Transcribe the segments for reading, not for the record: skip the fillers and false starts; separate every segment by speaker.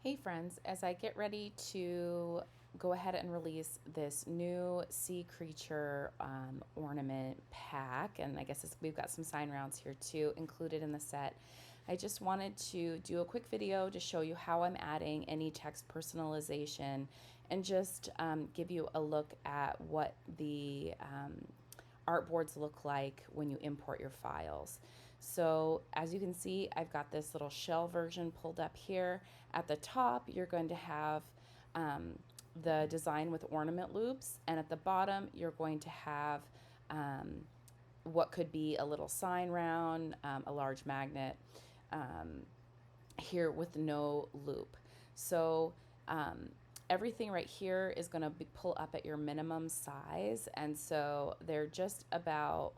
Speaker 1: Hey friends, as I get ready to go ahead and release this new sea creature ornament pack, and I guess we've got some sign rounds here too included in the set, I just wanted to do a quick video to show you how I'm adding any text personalization and just give you a look at what the artboards look like when you import your files. So as you can see, I've got this little shell version pulled up here. At the top, you're going to have the design with ornament loops, and at the bottom, you're going to have what could be a little sign round, a large magnet here with no loop. So everything right here is going to pull up at your minimum size, and so they're just about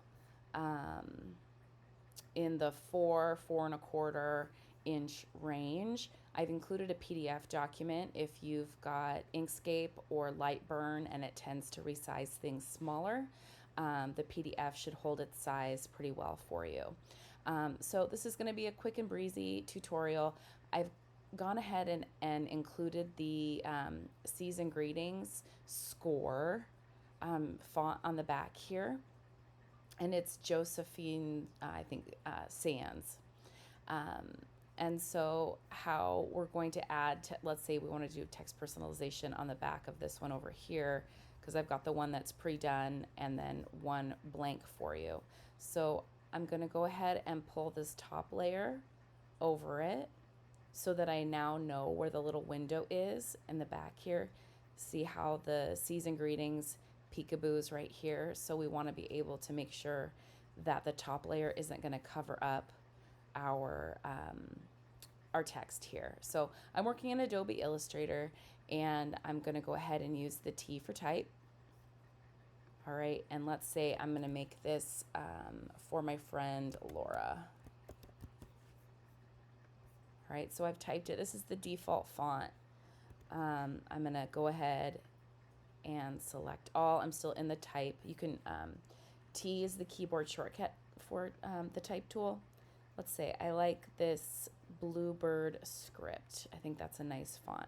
Speaker 1: in the 4.25 inch range. I've included a PDF document if you've got Inkscape or Lightburn and it tends to resize things smaller. The PDF should hold its size pretty well for you. So this is going to be a quick and breezy tutorial. I've gone ahead and included the Seas and Greetings score font on the back here, and it's Josephine, I think, Sands. And so how we're going to add, let's say we want to do text personalization on the back of this one over here, because I've got the one that's pre-done and then one blank for you. So I'm going to go ahead and pull this top layer over it so that I now know where the little window is in the back here. See how the Seas and Greetings peekaboo's right here. So we want to be able to make sure that the top layer isn't going to cover up our text here. So I'm working in Adobe Illustrator, and I'm going to go ahead and use the T for type. All right, and let's say I'm going to make this for my friend Laura. All right, so I've typed it. This is the default font. I'm going to go ahead and select all. I'm still in the type. You can, T is the keyboard shortcut for the type tool. Let's say I like this Bluebird script. I think that's a nice font.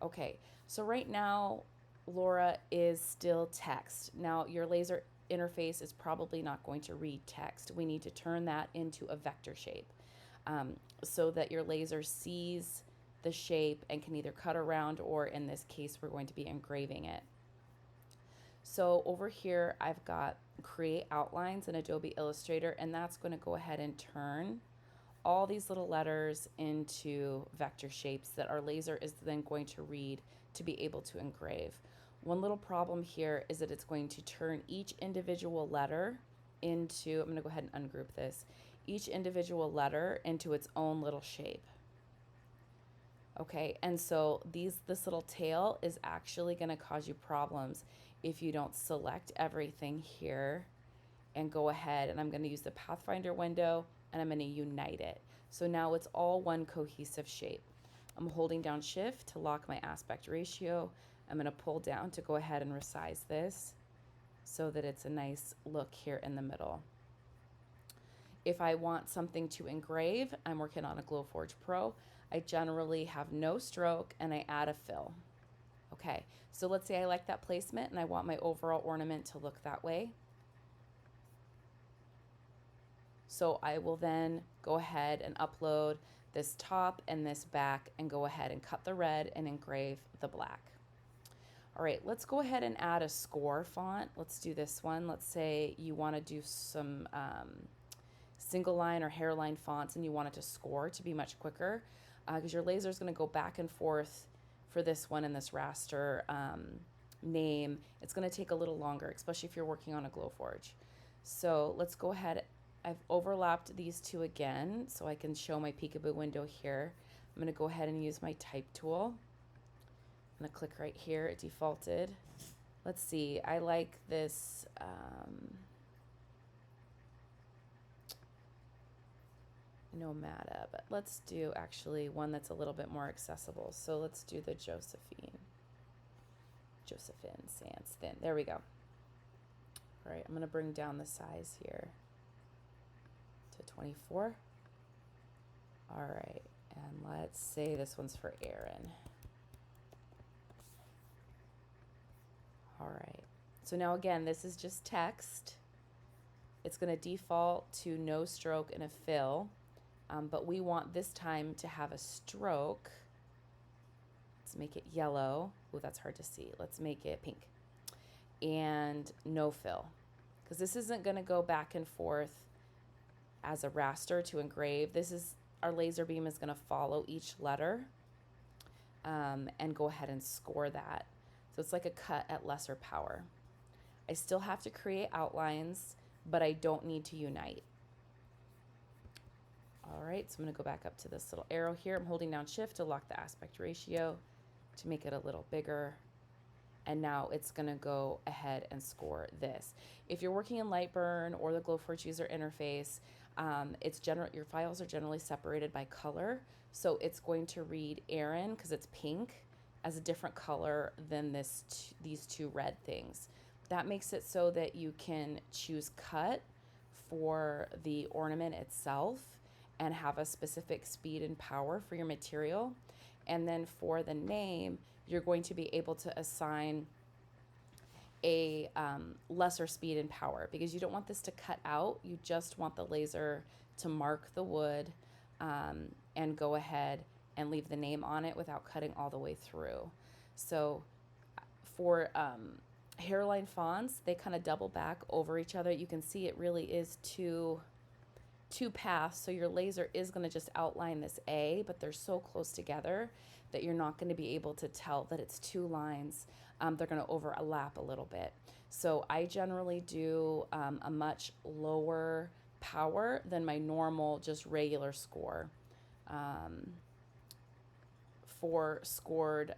Speaker 1: Okay, so right now, Laura is still text. Now your laser interface is probably not going to read text. We need to turn that into a vector shape so that your laser sees the shape and can either cut around, or in this case, we're going to be engraving it. So over here, I've got create outlines in Adobe Illustrator, and that's going to go ahead and turn all these little letters into vector shapes that our laser is then going to read to be able to engrave. One little problem here is that it's going to turn each individual letter into, I'm going to go ahead and ungroup this, each individual letter into its own little shape. Okay, and so this little tail is actually going to cause you problems if you don't select everything here and go ahead, and I'm going to use the Pathfinder window and I'm going to unite it. So now it's all one cohesive shape. I'm holding down Shift to lock my aspect ratio. I'm going to pull down to go ahead and resize this so that it's a nice look here in the middle. If I want something to engrave, I'm working on a Glowforge Pro. I generally have no stroke and I add a fill. Okay, so let's say I like that placement and I want my overall ornament to look that way. So I will then go ahead and upload this top and this back and go ahead and cut the red and engrave the black. All right, let's go ahead and add a score font. Let's do this one. Let's say you want to do some single line or hairline fonts and you want it to score to be much quicker, because your laser is going to go back and forth for this one and this raster name. It's going to take a little longer, especially if you're working on a Glowforge. So let's go ahead. I've overlapped these two again so I can show my peekaboo window here. I'm going to go ahead and use my type tool. I'm going to click right here. It defaulted. Let's see. I like this Nomada, but let's do actually one that's a little bit more accessible. So let's do the Josephine Sands thin. There we go. All right, I'm going to bring down the size here to 24. All right, And let's say this one's for Aaron. All right. So now again, this is just text. It's going to default to no stroke and a fill, but we want this time to have a stroke. Let's make it yellow. Oh, that's hard to see. Let's make it pink. And no fill, because this isn't going to go back and forth as a raster to engrave. This is, our laser beam is going to follow each letter and go ahead and score that. So it's like a cut at lesser power. I still have to create outlines, but I don't need to unite. All right, so I'm going to go back up to this little arrow here. I'm holding down Shift to lock the aspect ratio to make it a little bigger. And now it's going to go ahead and score this. If you're working in Lightburn or the Glowforge user interface, your files are generally separated by color. So it's going to read Aaron, because it's pink, as a different color than these two red things. That makes it so that you can choose cut for the ornament itself and have a specific speed and power for your material. And then for the name, you're going to be able to assign a lesser speed and power, because you don't want this to cut out. You just want the laser to mark the wood and go ahead and leave the name on it without cutting all the way through. So for hairline fonts, they kind of double back over each other. You can see it really is two paths, so your laser is going to just outline this A, but they're so close together that you're not going to be able to tell that it's two lines. They're going to overlap a little bit. So I generally do a much lower power than my normal, just regular score for scored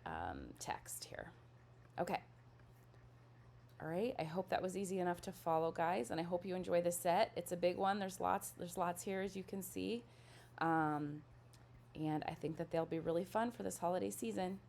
Speaker 1: text here. Okay. All right, I hope that was easy enough to follow, guys, and I hope you enjoy the set. It's a big one. There's lots here, as you can see, and I think that they'll be really fun for this holiday season.